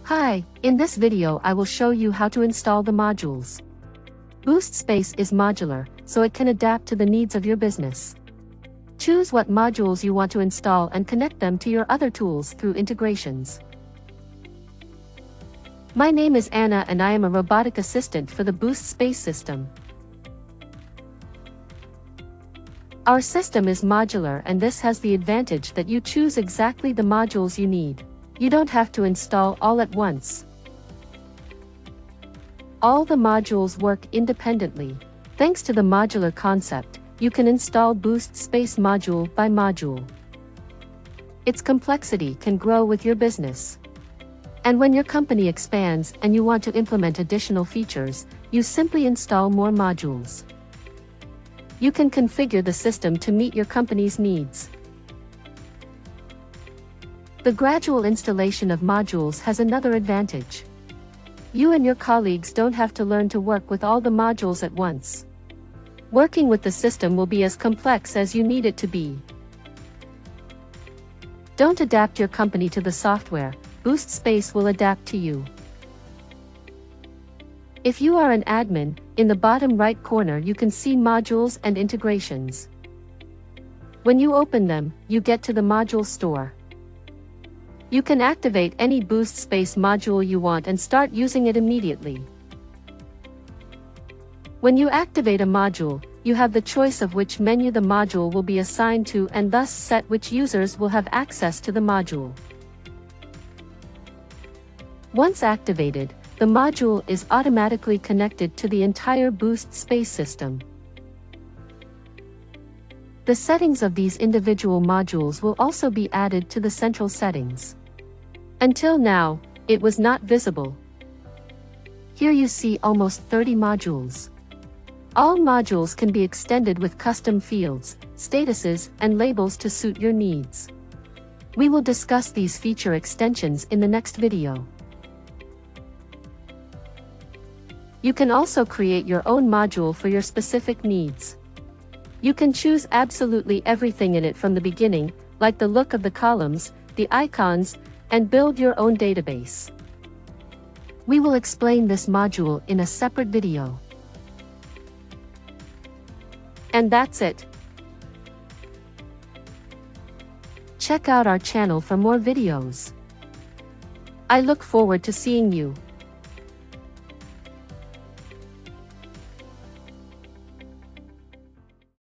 Hi, in this video I will show you how to install the modules. Boost.space is modular, so it can adapt to the needs of your business. Choose what modules you want to install and connect them to your other tools through integrations. My name is Anna and I am a robotic assistant for the Boost.space system. Our system is modular, and this has the advantage that you choose exactly the modules you need. You don't have to install all at once. All the modules work independently. Thanks to the modular concept, you can install Boost.space module by module. Its complexity can grow with your business. And when your company expands and you want to implement additional features, you simply install more modules. You can configure the system to meet your company's needs. The gradual installation of modules has another advantage. You and your colleagues don't have to learn to work with all the modules at once. Working with the system will be as complex as you need it to be. Don't adapt your company to the software, Boost.space will adapt to you. If you are an admin, in the bottom right corner you can see modules and integrations. When you open them, you get to the module store. You can activate any Boost.space module you want and start using it immediately. When you activate a module, you have the choice of which menu the module will be assigned to and thus set which users will have access to the module. Once activated, the module is automatically connected to the entire Boost.space system. The settings of these individual modules will also be added to the central settings. Until now, it was not visible. Here you see almost 30 modules. All modules can be extended with custom fields, statuses, and labels to suit your needs. We will discuss these feature extensions in the next video. You can also create your own module for your specific needs. You can choose absolutely everything in it from the beginning, like the look of the columns, the icons, and build your own database. We will explain this module in a separate video. And that's it. Check out our channel for more videos. I look forward to seeing you.